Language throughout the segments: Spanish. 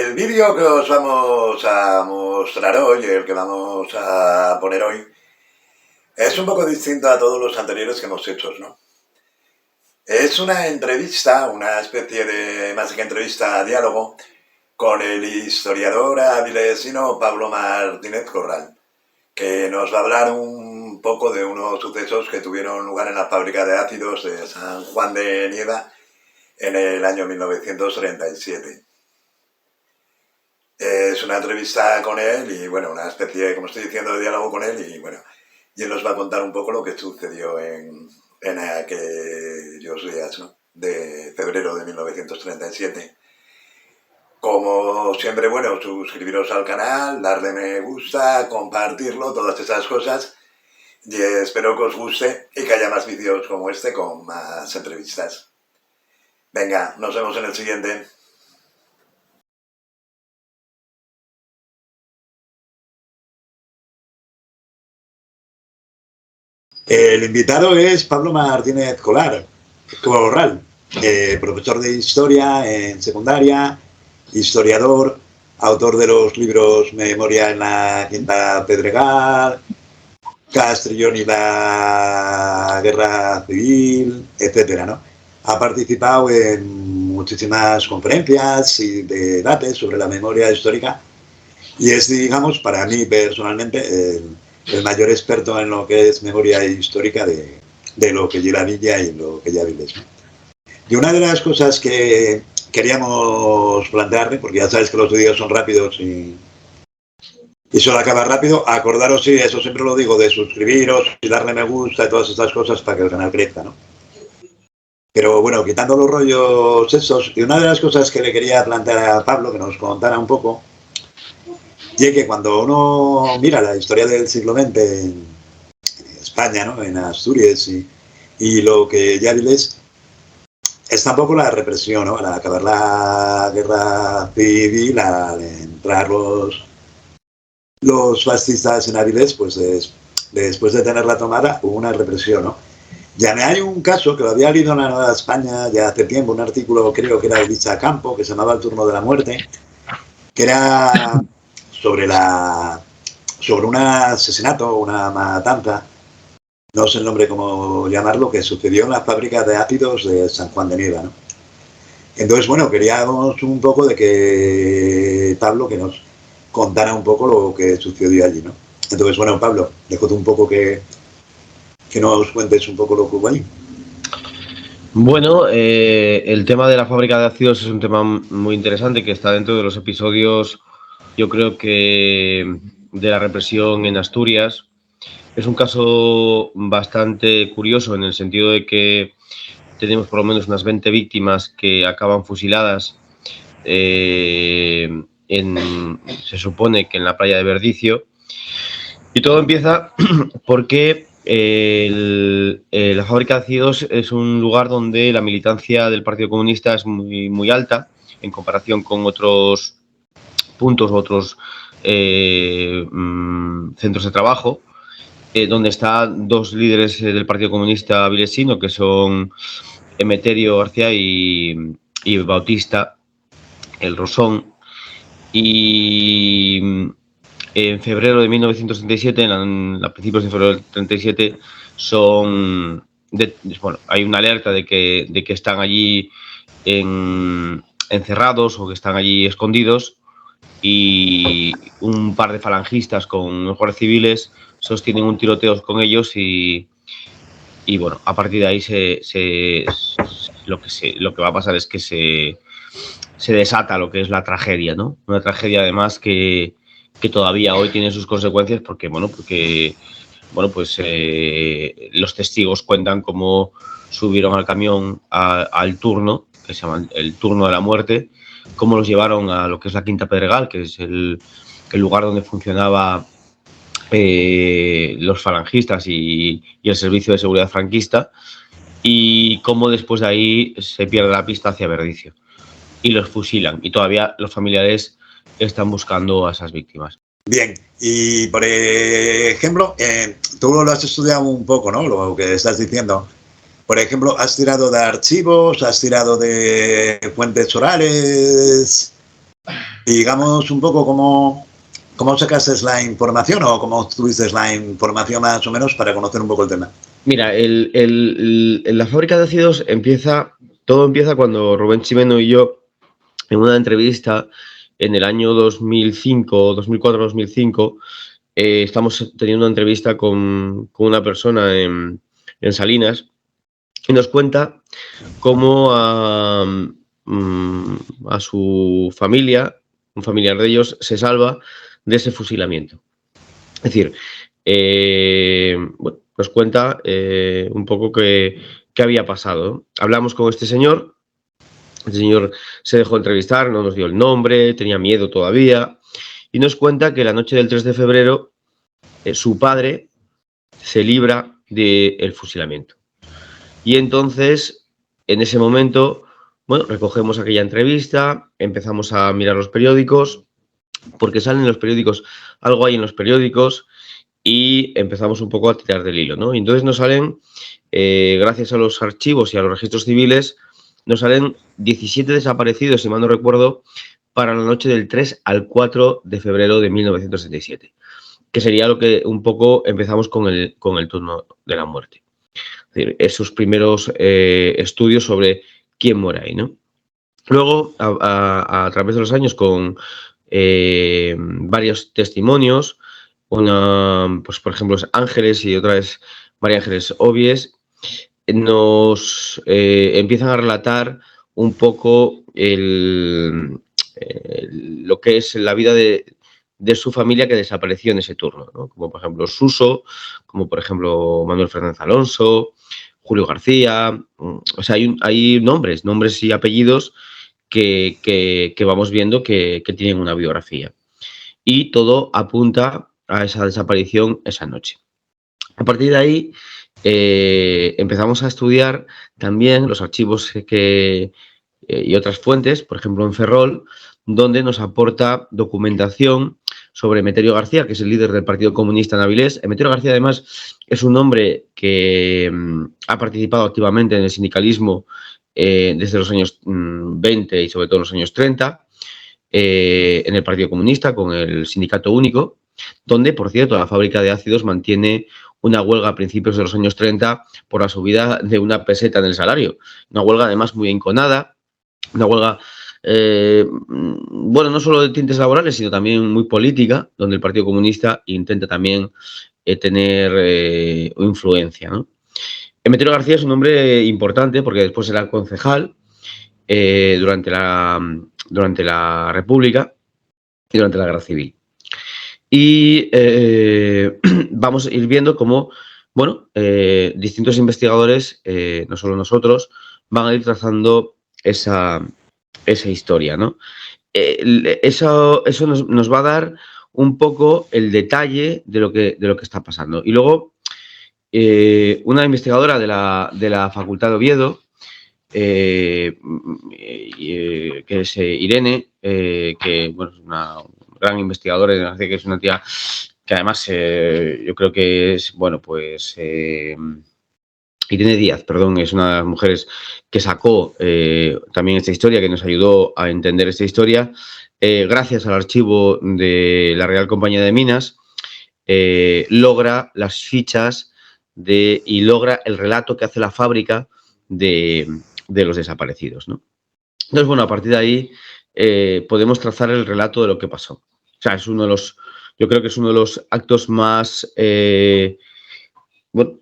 El vídeo que os vamos a mostrar hoy, el que vamos a poner hoy, es un poco distinto a todos los anteriores que hemos hecho, ¿no? Es una entrevista, una especie de, más que entrevista, diálogo, con el historiador avilesino Pablo Martínez Corral, que nos va a hablar un poco de unos sucesos que tuvieron lugar en la fábrica de ácidos de San Juan de Nieva en el año 1937. Es una entrevista con él y, bueno, una especie, como estoy diciendo, de diálogo con él y, bueno, y él nos va a contar un poco lo que sucedió en aquellos días, ¿no?, de febrero de 1937. Como siempre, bueno, suscribiros al canal, darle me gusta, compartirlo, todas esas cosas. Y espero que os guste y que haya más vídeos como este con más entrevistas. Venga, nos vemos en el siguiente. El invitado es Pablo Martínez Corral, profesor de historia en secundaria, historiador, autor de los libros Memoria en la Quinta Pedregal, Castrillón y la Guerra Civil, etcétera, ¿no? Ha participado en muchísimas conferencias y debates sobre la memoria histórica y es, digamos, para mí personalmente, el mayor experto en lo que es memoria histórica de lo que lleva Villa y lo que ya vives. Y una de las cosas que queríamos plantearle, porque ya sabes que los vídeos son rápidos y suele acabar rápido, acordaros, sí, eso siempre lo digo, de suscribiros y darle me gusta y todas estas cosas para que el canal crezca, ¿no? Pero bueno, quitando los rollos esos, y una de las cosas que le quería plantear a Pablo, que nos contara un poco, y que cuando uno mira la historia del siglo XX en España, ¿no?, en Asturias y lo que ya vives, es tampoco la represión, ¿no? Al acabar la guerra civil, al entrar los fascistas en Avilés, pues después de tenerla tomada, hubo una represión, ¿no? Ya me hay un caso que lo había leído en la Nueva España ya hace tiempo, un artículo, creo que era de Licha Campo, que se llamaba El turno de la muerte, que era sobre un asesinato, una matanza, no sé el nombre cómo llamarlo, que sucedió en la fábrica de ácidos de San Juan de Nieva, ¿no? Entonces, bueno, queríamos un poco de que Pablo que nos contara un poco lo que sucedió allí, ¿no? Entonces, bueno, Pablo, déjate un poco que nos cuentes un poco lo que hubo allí. Bueno, el tema de la fábrica de ácidos es un tema muy interesante que está dentro de los episodios, yo creo que, de la represión en Asturias. Es un caso bastante curioso en el sentido de que tenemos por lo menos unas 20 víctimas que acaban fusiladas, se supone que en la playa de Verdicio. Y todo empieza porque la fábrica de ácidos es un lugar donde la militancia del Partido Comunista es muy, muy alta en comparación con otros puntos, otros centros de trabajo, donde están dos líderes del Partido Comunista avilesino, que son Emeterio García y Bautista el Rosón. Y en febrero de 1937, a principios de febrero del 37, hay una alerta de que están allí encerrados o que están allí escondidos, y un par de falangistas con unos guardias civiles sostienen un tiroteo con ellos y bueno, a partir de ahí lo que va a pasar es que se desata lo que es la tragedia, ¿no? Una tragedia además que todavía hoy tiene sus consecuencias porque los testigos cuentan cómo subieron al camión al turno, que se llama el turno de la muerte, cómo los llevaron a lo que es la Quinta Pedregal, que es el lugar donde funcionaba los falangistas y el servicio de seguridad franquista, y cómo después de ahí se pierde la pista hacia Verdicio y los fusilan, y todavía los familiares están buscando a esas víctimas. Bien, y por ejemplo, tú lo has estudiado un poco, ¿no?, lo que estás diciendo. Por ejemplo, ¿has tirado de archivos, has tirado de fuentes orales? Y digamos un poco cómo sacaste la información o cómo tuviste la información más o menos para conocer un poco el tema. Mira, la fábrica de ácidos todo empieza cuando Rubén Chimeno y yo, en una entrevista en el año 2005, 2004-2005, estamos teniendo una entrevista con una persona en Salinas y nos cuenta cómo a su familia, un familiar de ellos, se salva de ese fusilamiento. Es decir, bueno, nos cuenta un poco qué había pasado. Hablamos con este señor se dejó entrevistar, no nos dio el nombre, tenía miedo todavía, y nos cuenta que la noche del 3 de febrero su padre se libra del fusilamiento. Y entonces, en ese momento, bueno, recogemos aquella entrevista, empezamos a mirar los periódicos, porque salen los periódicos, algo hay en los periódicos, y empezamos un poco a tirar del hilo, ¿no? Y entonces nos salen, gracias a los archivos y a los registros civiles, nos salen 17 desaparecidos, si mal no recuerdo, para la noche del 3 al 4 de febrero de 1977, que sería lo que un poco empezamos con el turno de la muerte. Es decir, esos primeros estudios sobre quién muere ahí, ¿no? Luego, a través de los años, con varios testimonios, una, pues por ejemplo, es Ángeles y otra es María Ángeles Obies, nos empiezan a relatar un poco lo que es la vida de su familia que desapareció en ese turno, ¿no? Como por ejemplo Suso, como por ejemplo Manuel Fernández Alonso, Julio García, o sea, hay nombres y apellidos que vamos viendo que tienen una biografía. Y todo apunta a esa desaparición esa noche. A partir de ahí empezamos a estudiar también los archivos y otras fuentes, por ejemplo en Ferrol, donde nos aporta documentación sobre Emeterio García, que es el líder del Partido Comunista en Avilés. Emeterio García, además, es un hombre que ha participado activamente en el sindicalismo desde los años 20 y sobre todo en los años 30, en el Partido Comunista, con el Sindicato Único, donde, por cierto, la fábrica de ácidos mantiene una huelga a principios de los años 30 por la subida de 1 peseta en el salario. Una huelga, además, muy enconada, una huelga, bueno, no solo de tintes laborales, sino también muy política, donde el Partido Comunista intenta también tener influencia, ¿no? Emeterio García es un hombre importante porque después será concejal durante la República y durante la Guerra Civil. Y vamos a ir viendo cómo, bueno, distintos investigadores, no solo nosotros, van a ir trazando esa historia, ¿no? Eso nos va a dar un poco el detalle de lo que está pasando. Y luego, una investigadora de la Facultad de Oviedo, que es Irene, que bueno, es una gran investigadora, que es una tía que además yo creo que es, bueno, pues Irene Díaz, perdón, es una de las mujeres que sacó también esta historia, que nos ayudó a entender esta historia, gracias al archivo de la Real Compañía de Minas, logra las fichas y logra el relato que hace la fábrica de los desaparecidos, ¿no? Entonces, bueno, a partir de ahí podemos trazar el relato de lo que pasó. O sea, yo creo que es uno de los actos más, bueno,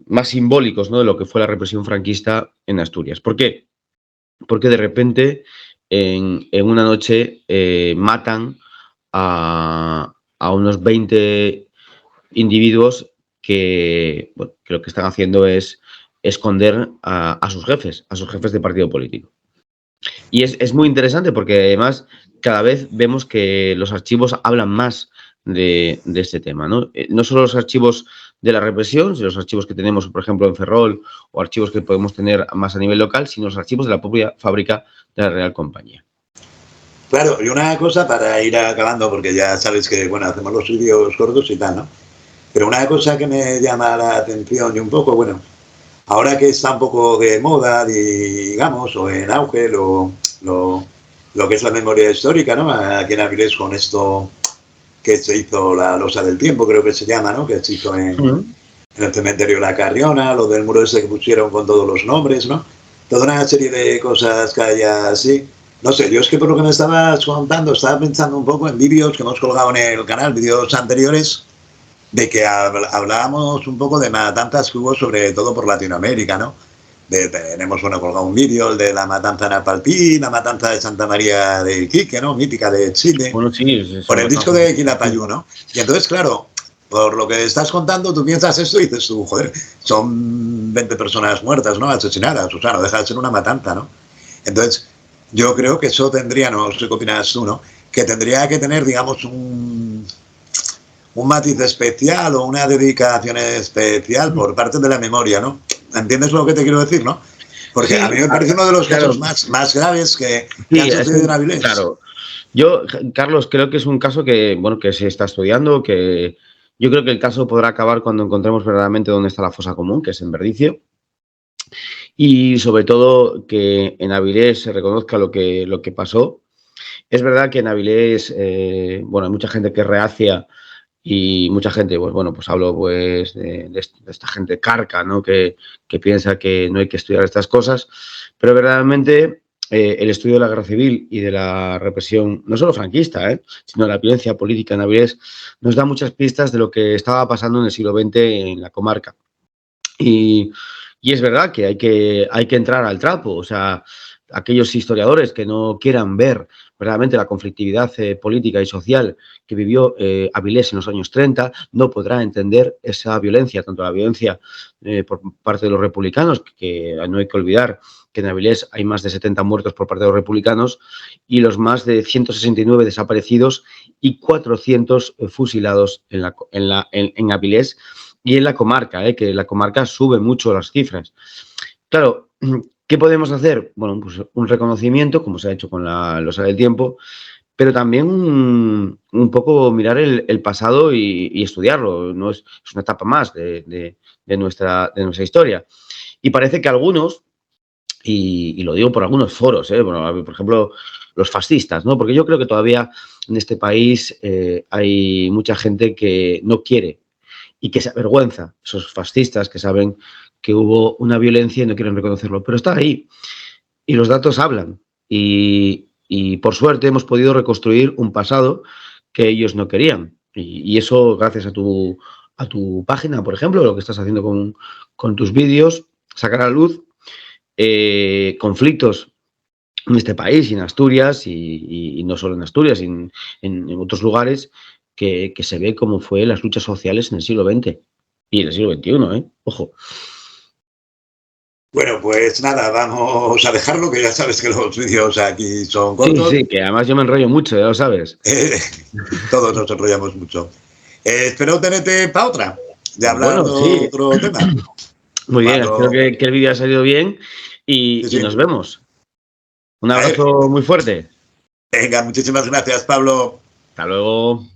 más simbólicos, ¿no?, de lo que fue la represión franquista en Asturias. ¿Por qué? Porque de repente, en una noche, matan a unos 20 individuos que, bueno, que lo que están haciendo es esconder a sus jefes de partido político. Y es muy interesante porque además cada vez vemos que los archivos hablan más de este tema, ¿no? No solo los archivos de la represión, sino los archivos que tenemos, por ejemplo, en Ferrol, o archivos que podemos tener más a nivel local, sino los archivos de la propia fábrica de la Real Compañía. Claro, y una cosa para ir acabando, porque ya sabes que, bueno, hacemos los vídeos cortos y tal, ¿no? Pero una cosa que me llama la atención y un poco, bueno, ahora que está un poco de moda, digamos, o en auge, lo que es la memoria histórica, ¿no? Aquí en Avilés con esto que se hizo la losa del tiempo, creo que se llama, ¿no? Que se hizo en el cementerio de la Carriona, lo del muro ese que pusieron con todos los nombres, ¿no? Toda una serie de cosas que hay así. No sé, yo es que por lo que me estabas contando, estaba pensando un poco en vídeos que hemos colgado en el canal, vídeos anteriores, de que hablábamos un poco de matanzas que hubo, sobre todo por Latinoamérica, ¿no? Tenemos, bueno, colgado un vídeo, el de la matanza de Napalpí, la matanza de Santa María de Iquique, ¿no? Mítica de Chile. Bueno, sí, Por el disco de Quilapayún, ¿no? Y entonces, claro, por lo que estás contando, tú piensas esto y dices tú, joder, son 20 personas muertas, ¿no? Asesinadas, o sea, no deja de ser una matanza, ¿no? Entonces, yo creo que eso tendría, no sé qué opinas tú, ¿no? Que tendría que tener, digamos, un matiz especial o una dedicación especial por parte de la memoria, ¿no? ¿Entiendes lo que te quiero decir, no? Porque a mí me parece uno de los casos más graves que han sucedido en Avilés. Claro. Yo, Carlos, creo que es un caso que, bueno, que se está estudiando, que yo creo que el caso podrá acabar cuando encontremos verdaderamente dónde está la fosa común, que es en Verdicio. Y sobre todo que en Avilés se reconozca lo que pasó. Es verdad que en Avilés, bueno, hay mucha gente que es reacia y mucha gente, pues bueno, pues hablo pues de esta gente carca, ¿no? Que piensa que no hay que estudiar estas cosas, pero verdaderamente el estudio de la guerra civil y de la represión, no solo franquista, sino de la violencia política en Avilés, nos da muchas pistas de lo que estaba pasando en el siglo XX en la comarca. Y es verdad que hay que entrar al trapo, o sea, aquellos historiadores que no quieran ver verdaderamente la conflictividad política y social que vivió Avilés en los años 30, no podrán entender esa violencia, tanto la violencia por parte de los republicanos, que no hay que olvidar que en Avilés hay más de 70 muertos por parte de los republicanos y los más de 169 desaparecidos y 400 fusilados en Avilés y en la comarca, que la comarca sube mucho las cifras. Claro, ¿qué podemos hacer? Bueno, pues un reconocimiento, como se ha hecho con la losa del tiempo, pero también un poco mirar el pasado y estudiarlo. No es una etapa más de nuestra historia. Y parece que algunos, y lo digo por algunos foros, bueno, por ejemplo, los fascistas, ¿no? Porque yo creo que todavía en este país hay mucha gente que no quiere y que se avergüenza, esos fascistas que saben que hubo una violencia y no quieren reconocerlo, pero está ahí y los datos hablan y por suerte hemos podido reconstruir un pasado que ellos no querían y eso gracias a tu página, por ejemplo, lo que estás haciendo con tus vídeos, sacar a la luz conflictos en este país y en Asturias y no solo en Asturias, en otros lugares que se ve cómo fue las luchas sociales en el siglo XX y en el siglo XXI, ojo. Bueno, pues nada, vamos a dejarlo, que ya sabes que los vídeos aquí son cortos. Sí, que además yo me enrollo mucho, ya lo sabes. Todos nos enrollamos mucho. Espero tenerte para otra, de hablar de otro tema. Muy bien, espero que el vídeo haya salido bien y nos vemos. Un abrazo muy fuerte. Venga, muchísimas gracias, Pablo. Hasta luego.